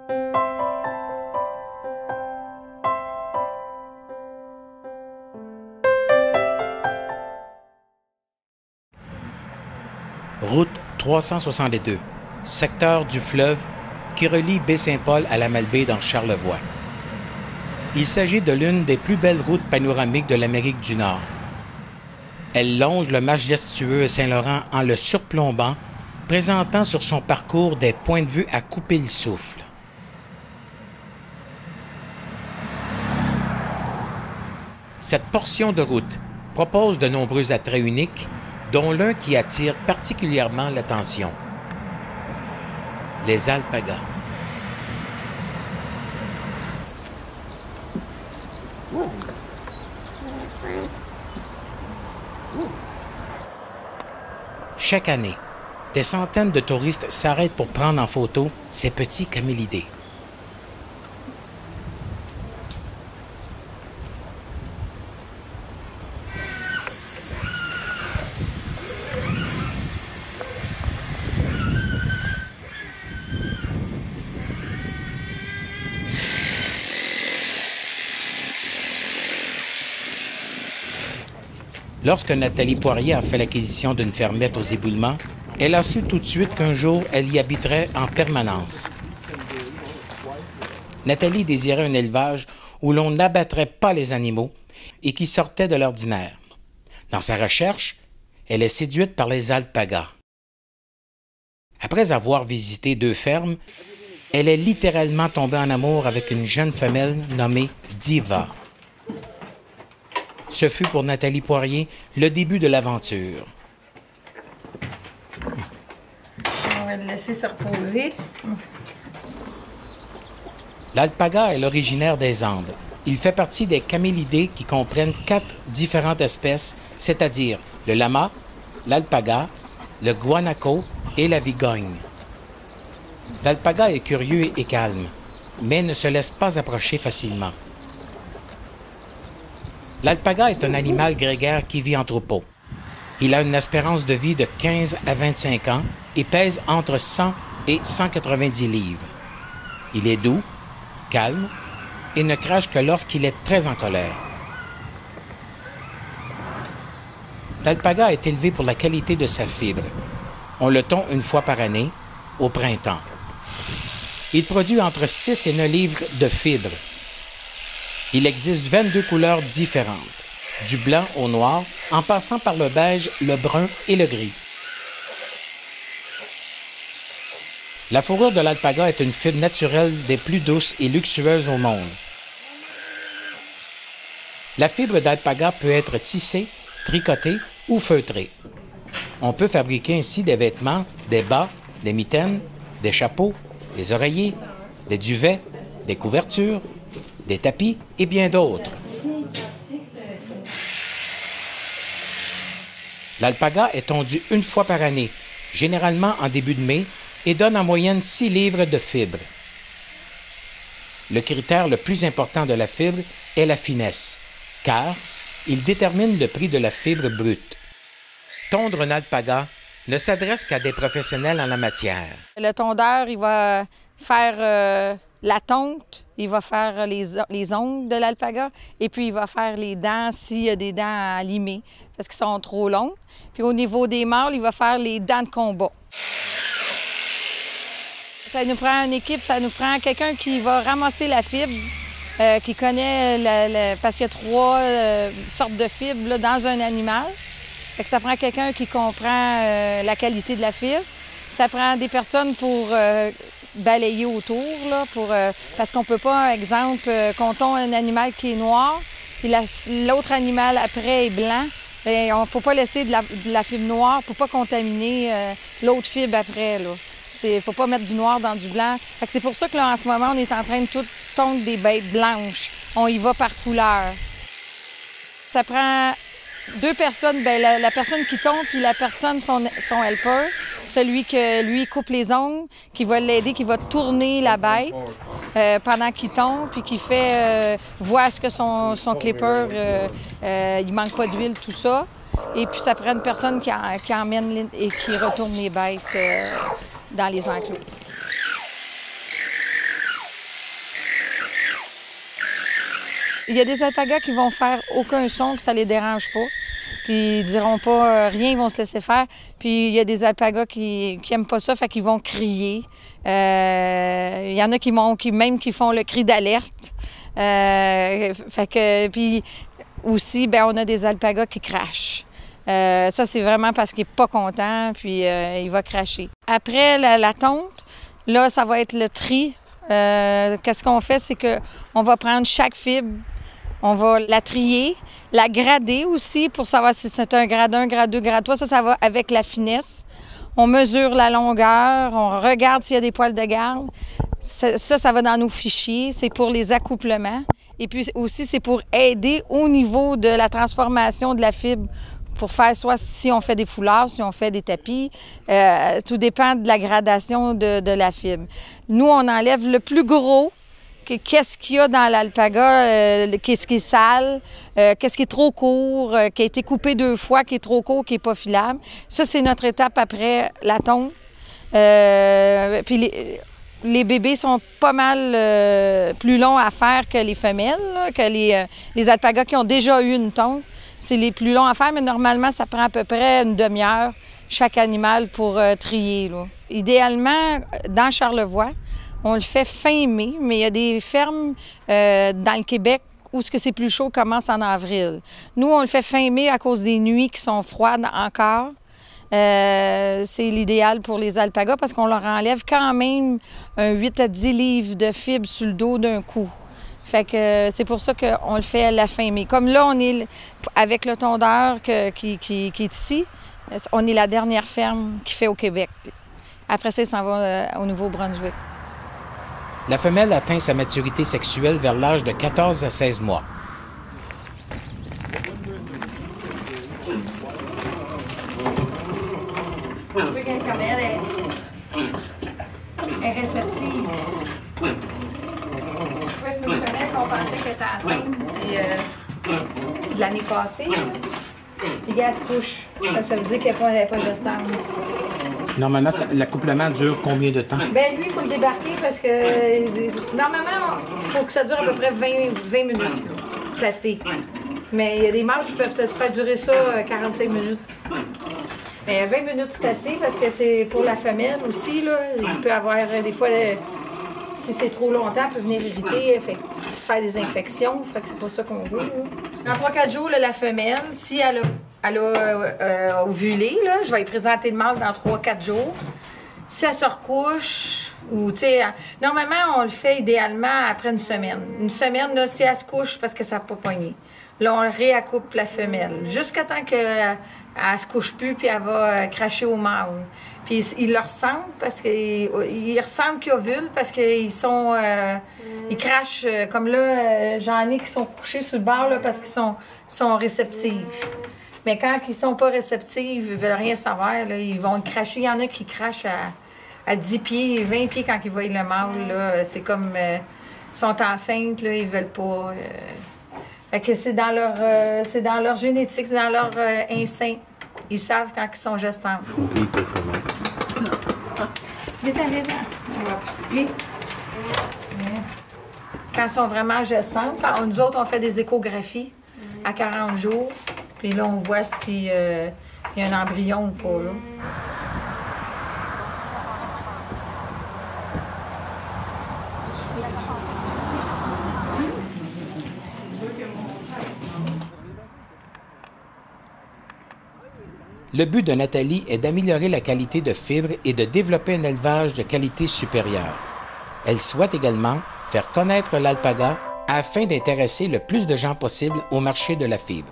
Route 362, secteur du fleuve qui relie Baie-Saint-Paul à la Malbaie dans Charlevoix. Il s'agit de l'une des plus belles routes panoramiques de l'Amérique du Nord. Elle longe le majestueux Saint-Laurent en le surplombant, présentant sur son parcours des points de vue à couper le souffle. Cette portion de route propose de nombreux attraits uniques, dont l'un qui attire particulièrement l'attention: les alpagas. Chaque année, des centaines de touristes s'arrêtent pour prendre en photo ces petits camélidés. Lorsque Nathalie Poirier a fait l'acquisition d'une fermette aux éboulements, elle a su tout de suite qu'un jour, elle y habiterait en permanence. Nathalie désirait un élevage où l'on n'abattrait pas les animaux et qui sortait de l'ordinaire. Dans sa recherche, elle est séduite par les alpagas. Après avoir visité 2 fermes, elle est littéralement tombée en amour avec une jeune femelle nommée Diva. Ce fut pour Nathalie Poirier le début de l'aventure. On va le laisser se reposer. L'alpaga est l'originaire des Andes. Il fait partie des camélidés qui comprennent 4 différentes espèces, c'est-à-dire le lama, l'alpaga, le guanaco et la vigogne. L'alpaga est curieux et calme, mais ne se laisse pas approcher facilement. L'alpaga est un animal grégaire qui vit en troupeau. Il a une espérance de vie de 15 à 25 ans et pèse entre 100 et 190 livres. Il est doux, calme et ne crache que lorsqu'il est très en colère. L'alpaga est élevé pour la qualité de sa fibre. On le tond 1 fois par année, au printemps. Il produit entre 6 et 9 livres de fibres. Il existe 22 couleurs différentes, du blanc au noir, en passant par le beige, le brun et le gris. La fourrure de l'alpaga est une fibre naturelle des plus douces et luxueuses au monde. La fibre d'alpaga peut être tissée, tricotée ou feutrée. On peut fabriquer ainsi des vêtements, des bas, des mitaines, des chapeaux, des oreillers, des duvets, des couvertures, des tapis et bien d'autres. L'alpaga est tondu 1 fois par année, généralement en début de mai, et donne en moyenne 6 livres de fibres. Le critère le plus important de la fibre est la finesse, car il détermine le prix de la fibre brute. Tondre un alpaga ne s'adresse qu'à des professionnels en la matière. Le tondeur, il va faire la tonte, il va faire les ongles de l'alpaga et puis il va faire les dents s'il y a des dents à limer parce qu'ils sont trop longs. Puis au niveau des mâles, il va faire les dents de combat. Ça nous prend une équipe, ça nous prend quelqu'un qui va ramasser la fibre, qui connaît, parce qu'il y a 3 sortes de fibres là, dans un animal. Fait que ça prend quelqu'un qui comprend la qualité de la fibre. Ça prend des personnes pour balayer autour, là, parce qu'on ne peut pas, exemple, qu'on tombe un animal qui est noir, puis l'autre animal après est blanc. Il ne faut pas laisser de la fibre noire pour ne pas contaminer l'autre fibre après. Il ne faut pas mettre du noir dans du blanc. C'est pour ça que là, en ce moment, on est en train de tout tondre des bêtes blanches. On y va par couleur. Ça prend 2 personnes, bien, la personne qui tombe puis la personne, son helper, celui que lui coupe les ongles, qui va l'aider, qui va tourner la bête pendant qu'il tombe, puis qui fait voir ce que son clipper, il manque pas d'huile, tout ça. Et puis ça prend une personne qui emmène et qui retourne les bêtes dans les enclos. Il y a des alpagas qui vont faire aucun son, que ça les dérange pas. Puis ils diront pas rien, ils vont se laisser faire. Puis il y a des alpagas qui aiment pas ça, fait qu'ils vont crier. Il y en a qui font le cri d'alerte. Fait que, puis aussi, bien, on a des alpagas qui crachent. Ça, c'est vraiment parce qu'il n'est pas content, puis il va cracher. Après la tonte, là, ça va être le tri. Qu'est-ce qu'on fait? C'est qu'on va prendre chaque fibre, on va la trier, la grader aussi pour savoir si c'est un grade 1, grade 2, grade 3. Ça va avec la finesse. On mesure la longueur, on regarde s'il y a des poils de garde. Ça va dans nos fichiers. C'est pour les accouplements. Et puis aussi, c'est pour aider au niveau de la transformation de la fibre pour faire soit si on fait des foulards, si on fait des tapis. Tout dépend de la gradation de la fibre. Nous, on enlève le plus gros. Qu'est-ce qu'il y a dans l'alpaga, qu'est-ce qui est sale, qu'est-ce qui est trop court, qui a été coupé 2 fois, qui est trop court, qui n'est pas filable. Ça, c'est notre étape après la tonte. Puis les bébés sont pas mal plus longs à faire que les femelles, là, que les alpagas qui ont déjà eu une tonte. C'est les plus longs à faire, mais normalement, ça prend à peu près une demi-heure chaque animal pour trier, là. Idéalement, dans Charlevoix, on le fait fin mai, mais il y a des fermes dans le Québec où ce que c'est plus chaud commence en avril. Nous, on le fait fin mai à cause des nuits qui sont froides encore. C'est l'idéal pour les alpagas parce qu'on leur enlève quand même un 8 à 10 livres de fibres sur le dos d'un coup. Fait que c'est pour ça qu'on le fait à la fin mai. Comme là, on est avec le tondeur qui est ici, on est la dernière ferme qui fait au Québec. Après ça, il s'en va au Nouveau-Brunswick. La femelle atteint sa maturité sexuelle vers l'âge de 14 à 16 mois. Comme elle est réceptive. C'est une femelle qu'on pensait qu'elle était enceinte de l'année passée. Puis elle se couche. Ça veut dire qu'elle n'est pas gestante. Normalement, l'accouplement dure combien de temps? Bien, lui, il faut le débarquer parce que normalement, il faut que ça dure à peu près 20 minutes. Placé. Mais il y a des mâles qui peuvent se faire durer ça 45 minutes. Mais 20 minutes, c'est assez parce que c'est pour la femelle aussi. Là. Il peut avoir des fois, si c'est trop longtemps, il peut venir irriter, faire des infections. Fait que c'est pas ça qu'on veut. Là. Dans 3-4 jours, là, la femelle, si elle a ovulé, là, je vais lui présenter le mâle dans 3-4 jours. Si elle se recouche, ou tu sais, normalement, on le fait idéalement après une semaine. Une semaine, là, si elle se couche parce que ça n'a pas poigné. Là, on réaccouple la femelle. Jusqu'à temps qu'elle ne se couche plus, puis elle va cracher au mâle. Puis ils le ressentent parce qu'ils ressentent qu'ils ovulent parce qu'ils sont... ils crachent. Comme là, j'en ai qui sont couchés sur le bord là, parce qu'ils sont réceptifs. Mais quand ils sont pas réceptifs, ils veulent rien savoir, là, ils vont cracher. Il y en a qui crachent à 10 pieds, 20 pieds quand ils voient le mâle. C'est comme... ils sont enceintes, là, ils veulent pas... Fait que c'est dans leur génétique, c'est dans leur instinct. Ils savent quand ils sont gestantes. Viens, on va pousser. Vite. Quand ils sont vraiment gestantes, nous autres, on fait des échographies à 40 jours. Puis là, on voit s'il y a un embryon ou pas, là. Le but de Nathalie est d'améliorer la qualité de fibres et de développer un élevage de qualité supérieure. Elle souhaite également faire connaître l'alpaga afin d'intéresser le plus de gens possible au marché de la fibre.